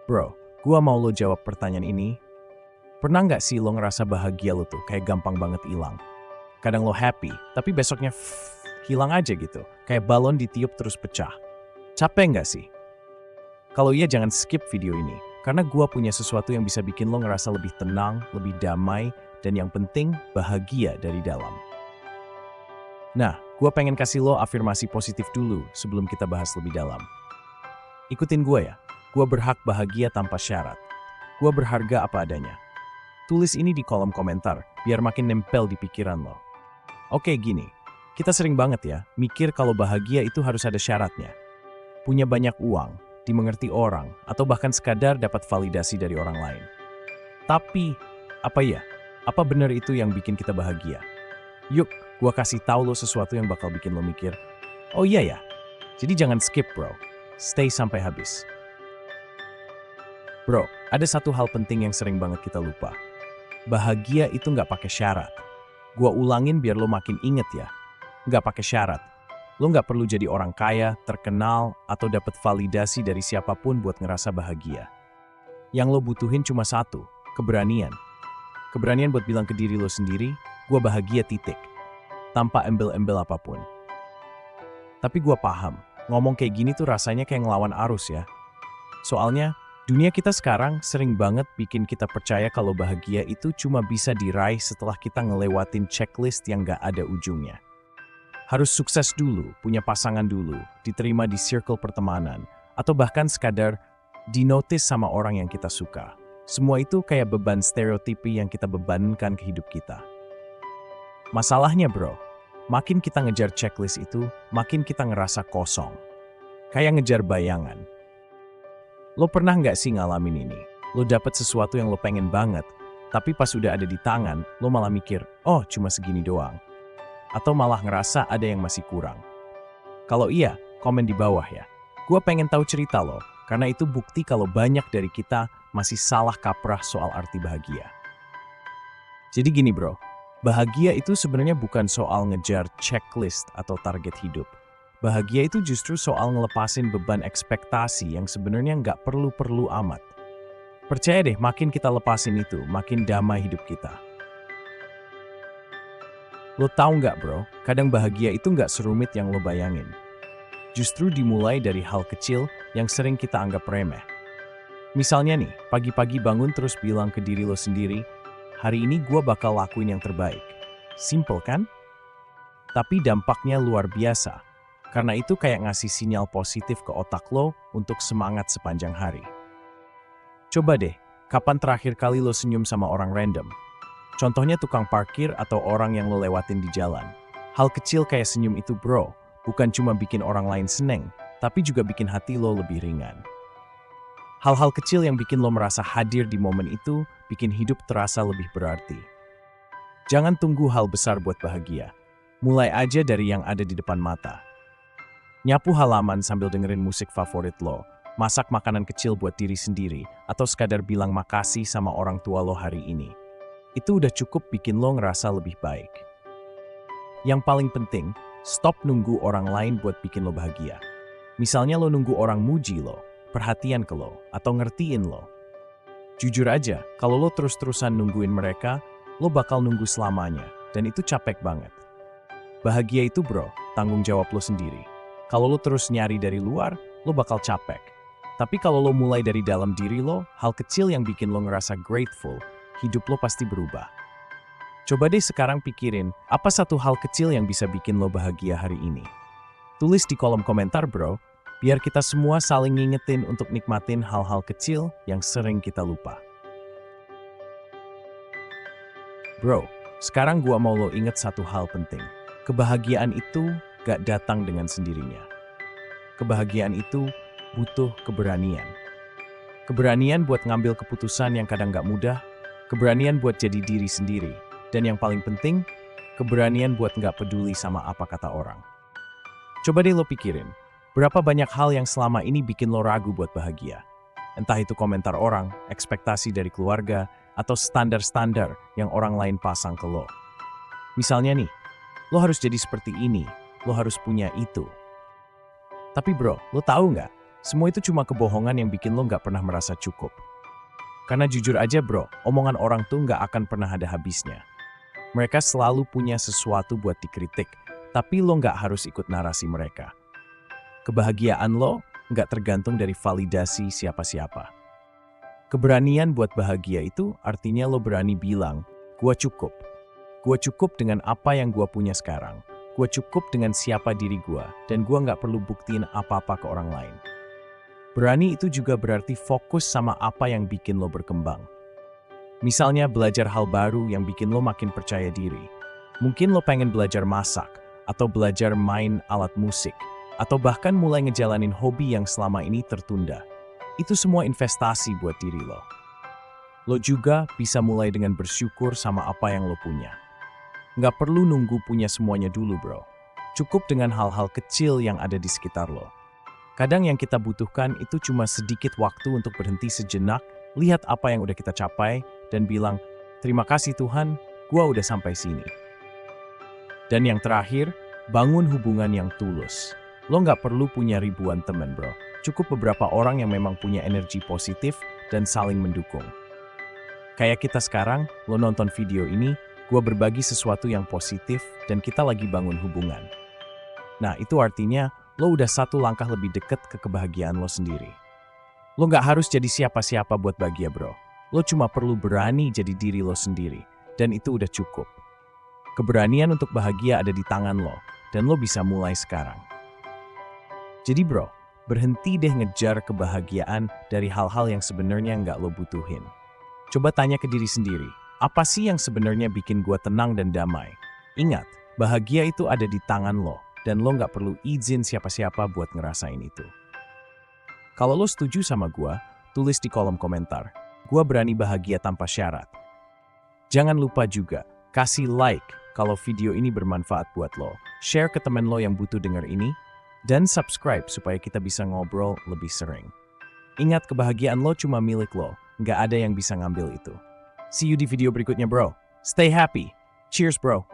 Bro, gua mau lo jawab pertanyaan ini. Pernah nggak sih lo ngerasa bahagia lo tuh kayak gampang banget hilang? Kadang lo happy, tapi besoknya hilang aja gitu. Kayak balon ditiup terus pecah. Capek nggak sih? Kalau iya jangan skip video ini. Karena gua punya sesuatu yang bisa bikin lo ngerasa lebih tenang, lebih damai, dan yang penting bahagia dari dalam. Nah, gua pengen kasih lo afirmasi positif dulu sebelum kita bahas lebih dalam. Ikutin gua ya. Gua berhak bahagia tanpa syarat. Gua berharga apa adanya. Tulis ini di kolom komentar, biar makin nempel di pikiran lo. Oke gini, kita sering banget ya, mikir kalau bahagia itu harus ada syaratnya. Punya banyak uang, dimengerti orang, atau bahkan sekadar dapat validasi dari orang lain. Tapi, apa ya? Apa benar itu yang bikin kita bahagia? Yuk, gua kasih tahu lo sesuatu yang bakal bikin lo mikir, oh iya ya? Jadi jangan skip bro, stay sampai habis. Bro, ada satu hal penting yang sering banget kita lupa. Bahagia itu nggak pakai syarat. Gua ulangin biar lo makin inget ya. Nggak pakai syarat. Lo nggak perlu jadi orang kaya, terkenal, atau dapat validasi dari siapapun buat ngerasa bahagia. Yang lo butuhin cuma satu, keberanian. Keberanian buat bilang ke diri lo sendiri, gua bahagia titik. Tanpa embel-embel apapun. Tapi gua paham, ngomong kayak gini tuh rasanya kayak ngelawan arus ya. Soalnya, dunia kita sekarang sering banget bikin kita percaya kalau bahagia itu cuma bisa diraih setelah kita ngelewatin checklist yang gak ada ujungnya. Harus sukses dulu, punya pasangan dulu, diterima di circle pertemanan, atau bahkan sekadar dinotis sama orang yang kita suka. Semua itu kayak beban stereotipi yang kita bebankan ke hidup kita. Masalahnya bro, makin kita ngejar checklist itu, makin kita ngerasa kosong. Kayak ngejar bayangan. Lo pernah nggak sih ngalamin ini? Lo dapet sesuatu yang lo pengen banget, tapi pas udah ada di tangan, lo malah mikir, oh cuma segini doang. Atau malah ngerasa ada yang masih kurang. Kalau iya, komen di bawah ya. Gua pengen tahu cerita lo, karena itu bukti kalau banyak dari kita masih salah kaprah soal arti bahagia. Jadi gini bro, bahagia itu sebenarnya bukan soal ngejar checklist atau target hidup. Bahagia itu justru soal ngelepasin beban ekspektasi yang sebenarnya nggak perlu-perlu amat. Percaya deh, makin kita lepasin itu, makin damai hidup kita. Lo tahu nggak bro, kadang bahagia itu nggak serumit yang lo bayangin. Justru dimulai dari hal kecil yang sering kita anggap remeh. Misalnya nih, pagi-pagi bangun terus bilang ke diri lo sendiri, hari ini gue bakal lakuin yang terbaik. Simple kan? Tapi dampaknya luar biasa. Karena itu kayak ngasih sinyal positif ke otak lo untuk semangat sepanjang hari. Coba deh, kapan terakhir kali lo senyum sama orang random? Contohnya tukang parkir atau orang yang lo lewatin di jalan. Hal kecil kayak senyum itu bro, bukan cuma bikin orang lain seneng, tapi juga bikin hati lo lebih ringan. Hal-hal kecil yang bikin lo merasa hadir di momen itu, bikin hidup terasa lebih berarti. Jangan tunggu hal besar buat bahagia. Mulai aja dari yang ada di depan mata. Nyapu halaman sambil dengerin musik favorit lo, masak makanan kecil buat diri sendiri, atau sekadar bilang makasih sama orang tua lo hari ini. Itu udah cukup bikin lo ngerasa lebih baik. Yang paling penting, stop nunggu orang lain buat bikin lo bahagia. Misalnya lo nunggu orang muji lo, perhatian ke lo, atau ngertiin lo. Jujur aja, kalau lo terus-terusan nungguin mereka, lo bakal nunggu selamanya, dan itu capek banget. Bahagia itu bro, tanggung jawab lo sendiri. Kalau lo terus nyari dari luar, lo bakal capek. Tapi kalau lo mulai dari dalam diri lo, hal kecil yang bikin lo ngerasa grateful, hidup lo pasti berubah. Coba deh sekarang pikirin, apa satu hal kecil yang bisa bikin lo bahagia hari ini? Tulis di kolom komentar bro, biar kita semua saling ngingetin untuk nikmatin hal-hal kecil yang sering kita lupa. Bro, sekarang gua mau lo inget satu hal penting. Kebahagiaan itu gak datang dengan sendirinya. Kebahagiaan itu butuh keberanian. Keberanian buat ngambil keputusan yang kadang gak mudah, keberanian buat jadi diri sendiri, dan yang paling penting, keberanian buat gak peduli sama apa kata orang. Coba deh lo pikirin, berapa banyak hal yang selama ini bikin lo ragu buat bahagia? Entah itu komentar orang, ekspektasi dari keluarga, atau standar-standar yang orang lain pasang ke lo. Misalnya nih, lo harus jadi seperti ini, lo harus punya itu. Tapi bro, lo tahu nggak? Semua itu cuma kebohongan yang bikin lo nggak pernah merasa cukup. Karena jujur aja bro, omongan orang tuh nggak akan pernah ada habisnya. Mereka selalu punya sesuatu buat dikritik, tapi lo nggak harus ikut narasi mereka. Kebahagiaan lo nggak tergantung dari validasi siapa-siapa. Keberanian buat bahagia itu artinya lo berani bilang, gua cukup. Gua cukup dengan apa yang gua punya sekarang. Gua cukup dengan siapa diri gua, dan gua nggak perlu buktiin apa-apa ke orang lain. Berani itu juga berarti fokus sama apa yang bikin lo berkembang. Misalnya belajar hal baru yang bikin lo makin percaya diri. Mungkin lo pengen belajar masak, atau belajar main alat musik, atau bahkan mulai ngejalanin hobi yang selama ini tertunda. Itu semua investasi buat diri lo. Lo juga bisa mulai dengan bersyukur sama apa yang lo punya. Nggak perlu nunggu punya semuanya dulu bro. Cukup dengan hal-hal kecil yang ada di sekitar lo. Kadang yang kita butuhkan itu cuma sedikit waktu untuk berhenti sejenak, lihat apa yang udah kita capai, dan bilang, terima kasih Tuhan, gua udah sampai sini. Dan yang terakhir, bangun hubungan yang tulus. Lo nggak perlu punya ribuan temen bro. Cukup beberapa orang yang memang punya energi positif dan saling mendukung. Kayak kita sekarang, lo nonton video ini, gua berbagi sesuatu yang positif, dan kita lagi bangun hubungan. Nah, itu artinya, lo udah satu langkah lebih deket ke kebahagiaan lo sendiri. Lo nggak harus jadi siapa-siapa buat bahagia bro. Lo cuma perlu berani jadi diri lo sendiri. Dan itu udah cukup. Keberanian untuk bahagia ada di tangan lo. Dan lo bisa mulai sekarang. Jadi bro, berhenti deh ngejar kebahagiaan dari hal-hal yang sebenarnya nggak lo butuhin. Coba tanya ke diri sendiri. Apa sih yang sebenarnya bikin gua tenang dan damai? Ingat, bahagia itu ada di tangan lo. Dan lo nggak perlu izin siapa-siapa buat ngerasain itu. Kalau lo setuju sama gua, tulis di kolom komentar. Gua berani bahagia tanpa syarat. Jangan lupa juga, kasih like kalau video ini bermanfaat buat lo. Share ke temen lo yang butuh denger ini. Dan subscribe supaya kita bisa ngobrol lebih sering. Ingat, kebahagiaan lo cuma milik lo. Nggak ada yang bisa ngambil itu. See you di video berikutnya bro. Stay happy. Cheers bro.